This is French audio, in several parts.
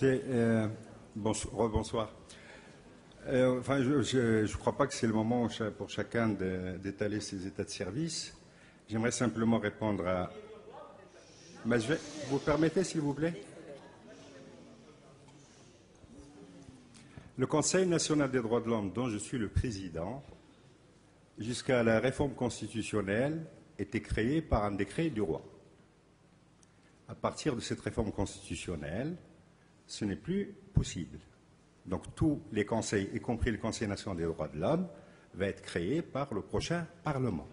Écoutez, rebonsoir. Enfin, je ne crois pas que c'est le moment pour chacun d'étaler ses états de service. J'aimerais simplement répondre à... Vous permettez, s'il vous plaît? Le Conseil national des droits de l'homme, dont je suis le président, jusqu'à la réforme constitutionnelle, était créé par un décret du roi. À partir de cette réforme constitutionnelle, ce n'est plus possible. Donc tous les conseils, y compris le Conseil national des droits de l'homme, va être créé par le prochain Parlement.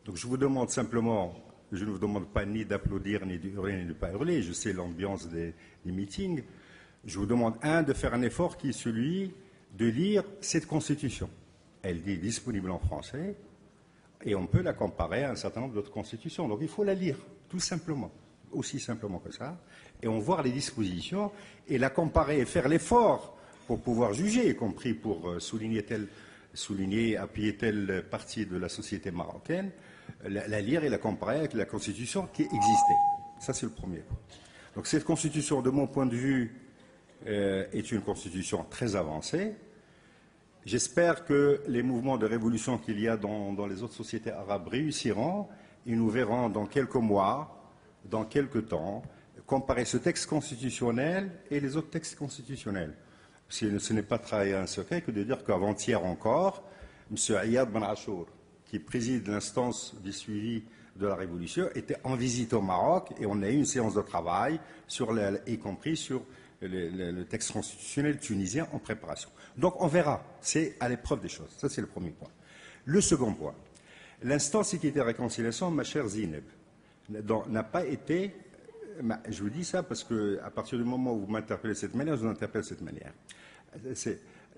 Donc je vous demande simplement, je ne vous demande pas ni d'applaudir, ni de hurler, ni de ne pas hurler, je sais l'ambiance des meetings. Je vous demande, de faire un effort qui est celui de lire cette Constitution. Elle est disponible en français et on peut la comparer à un certain nombre d'autres constitutions. Donc il faut la lire, tout simplement, aussi simplement que ça, et on voit les dispositions et la comparer et faire l'effort pour pouvoir juger, y compris pour appuyer telle partie de la société marocaine, la lire et la comparer avec la Constitution qui existait. Ça, c'est le premier point. Donc cette Constitution, de mon point de vue, est une constitution très avancée. J'espère que les mouvements de révolution qu'il y a dans les autres sociétés arabes réussiront et nous verrons dans quelques mois, dans quelques temps, comparer ce texte constitutionnel et les autres textes constitutionnels. Ce n'est pas trahir un secret que de dire qu'avant-hier encore, M. Ayad Ben Achour, qui préside l'instance du suivi de la Révolution, était en visite au Maroc et on a eu une séance de travail, y compris sur le texte constitutionnel tunisien en préparation. Donc on verra, c'est à l'épreuve des choses. Ça, c'est le premier point. Le second point, l'instance équité et réconciliation, ma chère Zineb, n'a pas été... Je vous dis ça parce qu'à partir du moment où vous m'interpellez de cette manière, je vous interpelle de cette manière.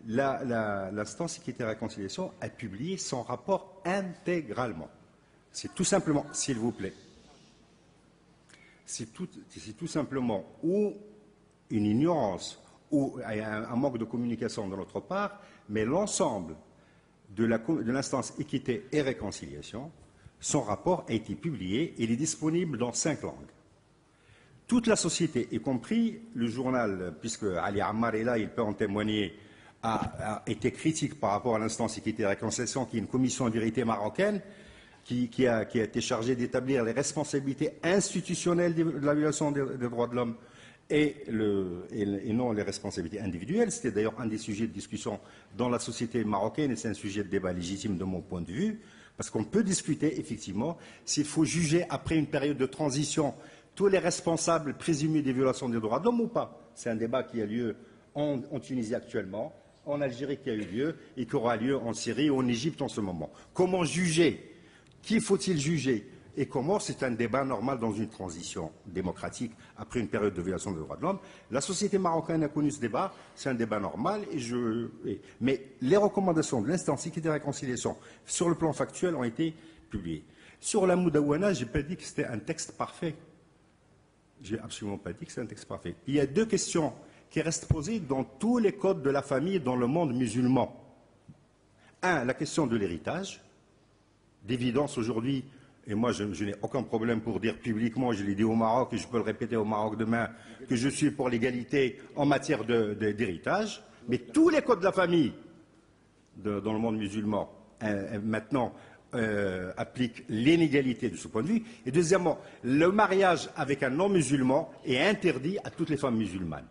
L'instance équité et réconciliation a publié son rapport intégralement. C'est tout simplement, s'il vous plaît, c'est tout simplement ou une ignorance ou un manque de communication de notre part, mais l'ensemble de l'instance équité et réconciliation, son rapport a été publié et il est disponible dans 5 langues. Toute la société, y compris le journal, puisque Ali Ammar est là, il peut en témoigner, a été critique par rapport à l'instance équité et réconciliation, qui est une commission de vérité marocaine, qui a été chargée d'établir les responsabilités institutionnelles de la violation des droits de l'homme et non les responsabilités individuelles. C'était d'ailleurs un des sujets de discussion dans la société marocaine et c'est un sujet de débat légitime de mon point de vue, parce qu'on peut discuter effectivement s'il faut juger après une période de transition tous les responsables présumés des violations des droits de l'homme ou pas. C'est un débat qui a lieu en Tunisie actuellement, en Algérie qui a eu lieu et qui aura lieu en Syrie ou en Égypte en ce moment. Comment juger? Qui faut-il juger? Et comment? C'est un débat normal dans une transition démocratique après une période de violation des droits de l'homme. La société marocaine a connu ce débat, c'est un débat normal. Mais les recommandations de l'instance équité et réconciliation sur le plan factuel ont été publiées. Sur la Moudawana, je n'ai pas dit que c'était un texte parfait. Je n'ai absolument pas dit que c'est un texte parfait. Il y a 2 questions qui restent posées dans tous les codes de la famille dans le monde musulman. La question de l'héritage. D'évidence aujourd'hui, et moi je n'ai aucun problème pour dire publiquement, je l'ai dit au Maroc et je peux le répéter au Maroc demain, que je suis pour l'égalité en matière d'héritage, mais tous les codes de la famille dans le monde musulman maintenant appliquent l'inégalité de ce point de vue. Et deuxièmement, le mariage avec un non-musulman est interdit à toutes les femmes musulmanes.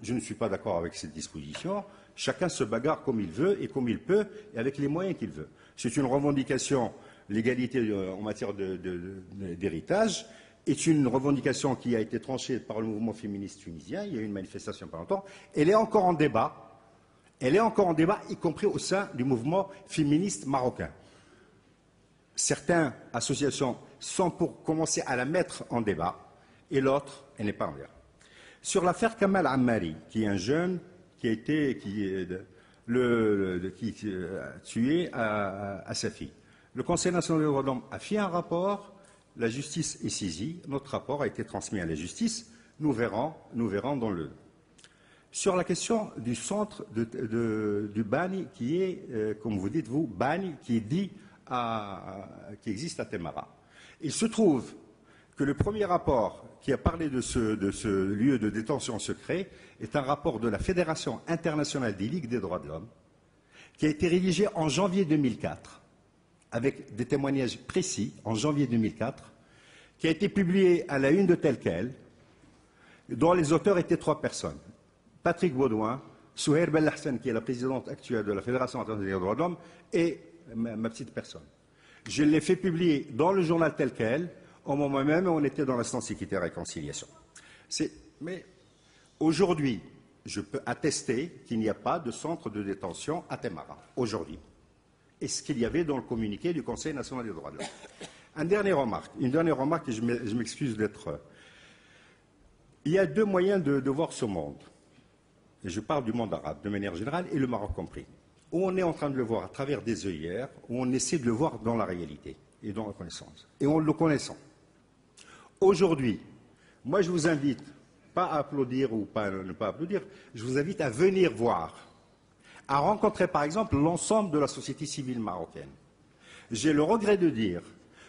Je ne suis pas d'accord avec cette disposition. Chacun se bagarre comme il veut et comme il peut et avec les moyens qu'il veut. C'est une revendication, l'égalité en matière d'héritage est une revendication qui a été tranchée par le mouvement féministe tunisien. Il y a eu une manifestation pendant longtemps. Elle est encore en débat. Elle est encore en débat, y compris au sein du mouvement féministe marocain. Certaines associations sont pour commencer à la mettre en débat et l'autre, elle n'est pas en débat. Sur l'affaire Kamal Ammari, qui est un jeune qui a été tué à sa fille. Le Conseil national des droits de l'homme a fait un rapport, la justice est saisie, notre rapport a été transmis à la justice, nous verrons dans le... Sur la question du centre du Bani, qui est, comme vous dites vous, Bani, qui existe à Temara. Il se trouve que le premier rapport qui a parlé de ce lieu de détention secret est un rapport de la Fédération internationale des ligues des droits de l'homme, qui a été rédigé en janvier 2004, avec des témoignages précis, en janvier 2004, qui a été publié à la une de Tel Quel, dont les auteurs étaient 3 personnes. Patrick Baudouin, Souhair Belhassan, qui est la présidente actuelle de la Fédération internationale des droits de l'homme, et ma petite personne. Je l'ai fait publier dans le journal Tel Quel, au moment même où on était dans l'instance équité et réconciliation. Mais aujourd'hui, je peux attester qu'il n'y a pas de centre de détention à Temara, aujourd'hui. Et ce qu'il y avait dans le communiqué du Conseil national des droits de l'homme. Une dernière remarque, et je m'excuse d'être... Il y a 2 moyens de voir ce monde. Et je parle du monde arabe, de manière générale, et le Maroc compris. Où on est en train de le voir à travers des œillères, où on essaie de le voir dans la réalité et dans la connaissance. Et en le connaissant. Aujourd'hui, moi je vous invite, pas à applaudir ou pas ne pas applaudir, je vous invite à venir voir, à rencontrer par exemple l'ensemble de la société civile marocaine. J'ai le regret de dire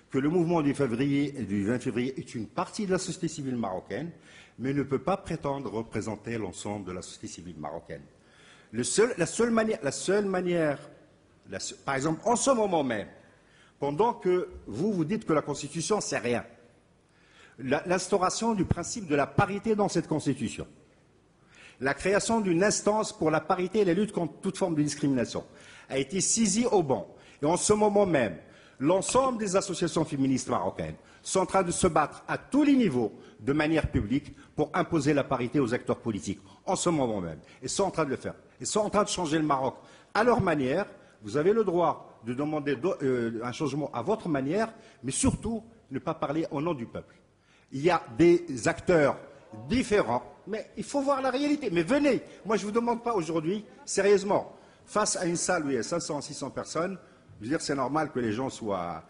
que le mouvement du 20 février est une partie de la société civile marocaine, mais ne peut pas prétendre représenter l'ensemble de la société civile marocaine. La seule manière, par exemple, en ce moment même, pendant que vous dites que la Constitution, c'est rien, l'instauration du principe de la parité dans cette Constitution, la création d'une instance pour la parité et la lutte contre toute forme de discrimination, a été saisie au banc. Et en ce moment même, l'ensemble des associations féministes marocaines sont en train de se battre à tous les niveaux, de manière publique, pour imposer la parité aux acteurs politiques, en ce moment même. Ils sont en train de le faire. Ils sont en train de changer le Maroc à leur manière. Vous avez le droit de demander un changement à votre manière, mais surtout, ne pas parler au nom du peuple. Il y a des acteurs différents, mais il faut voir la réalité. Mais venez, moi je ne vous demande pas aujourd'hui, sérieusement, face à une salle où il y a 500, 600 personnes, je veux dire, c'est normal que les gens soient...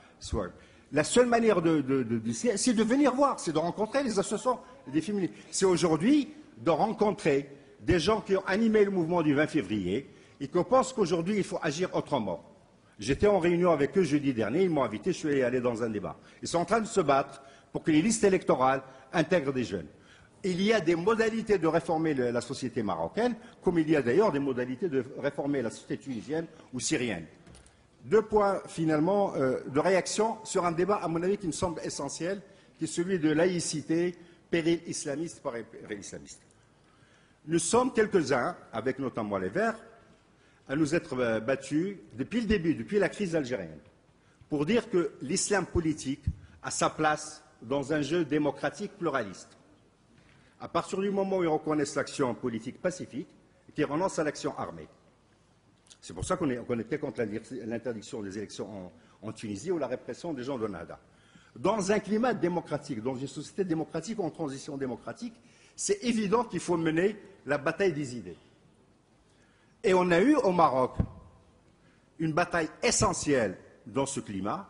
La seule manière c'est de venir voir, c'est de rencontrer les associations des féministes. C'est aujourd'hui de rencontrer des gens qui ont animé le mouvement du 20 février et qui pensent qu'aujourd'hui, il faut agir autrement. J'étais en réunion avec eux jeudi dernier, ils m'ont invité, je suis allé dans un débat. Ils sont en train de se battre pour que les listes électorales intègrent des jeunes. Il y a des modalités de réformer la société marocaine, comme il y a d'ailleurs des modalités de réformer la société tunisienne ou syrienne. 2 points, finalement, de réaction sur un débat, à mon avis, qui me semble essentiel, qui est celui de laïcité, péril islamiste par péril islamiste. Nous sommes quelques-uns, avec notamment les Verts, à nous être battus depuis le début, depuis la crise algérienne, pour dire que l'islam politique a sa place dans un jeu démocratique pluraliste. À partir du moment où ils reconnaissent l'action politique pacifique et qu'ils renoncent à l'action armée. C'est pour ça qu'on était contre l'interdiction des élections en Tunisie ou la répression des gens de Nahda. Dans un climat démocratique, dans une société démocratique ou en transition démocratique, c'est évident qu'il faut mener la bataille des idées. Et on a eu au Maroc une bataille essentielle dans ce climat,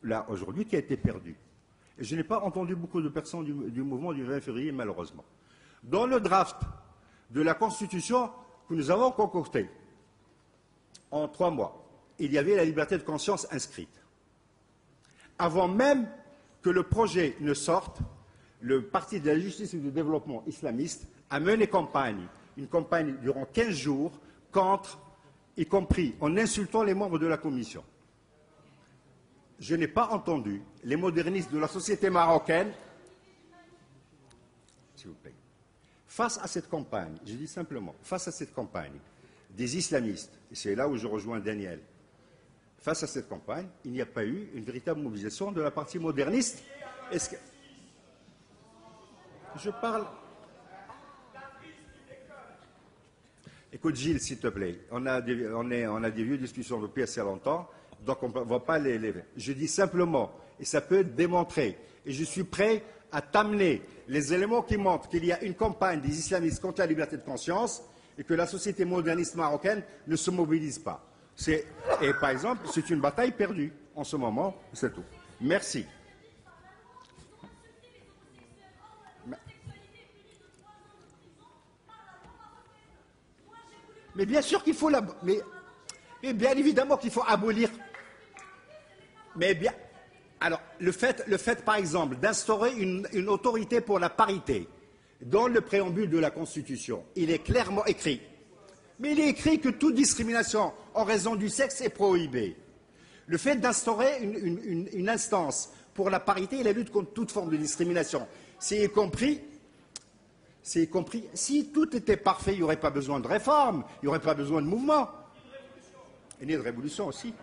là aujourd'hui, qui a été perdue. Et je n'ai pas entendu beaucoup de personnes du mouvement du 20 février, malheureusement. Dans le draft de la Constitution que nous avons concocté, en 3 mois, il y avait la liberté de conscience inscrite. Avant même que le projet ne sorte, le Parti de la justice et du développement islamiste a mené une campagne durant 15 jours contre, y compris en insultant les membres de la Commission. Je n'ai pas entendu les modernistes de la société marocaine, s'il vous plaît, face à cette campagne, je dis simplement, face à cette campagne des islamistes, et c'est là où je rejoins Daniel, face à cette campagne, il n'y a pas eu une véritable mobilisation de la partie moderniste. Est-ce que... Je parle... Écoute Gilles, s'il te plaît, on a des vieux discussions depuis assez longtemps, donc on ne va pas les... Je dis simplement, et ça peut être démontré, et je suis prêt à t'amener les éléments qui montrent qu'il y a une campagne des islamistes contre la liberté de conscience et que la société moderniste marocaine ne se mobilise pas. Et par exemple, c'est une bataille perdue en ce moment, c'est tout. Merci. Mais bien sûr qu'il faut mais bien évidemment qu'il faut abolir. Mais bien, Alors, le fait, par exemple, d'instaurer une autorité pour la parité, dans le préambule de la Constitution, il est clairement écrit. Mais il est écrit que toute discrimination en raison du sexe est prohibée. Le fait d'instaurer une instance pour la parité et la lutte contre toute forme de discrimination, c'est compris. Si tout était parfait, il n'y aurait pas besoin de réforme, il n'y aurait pas besoin de mouvement. Et ni de révolution aussi.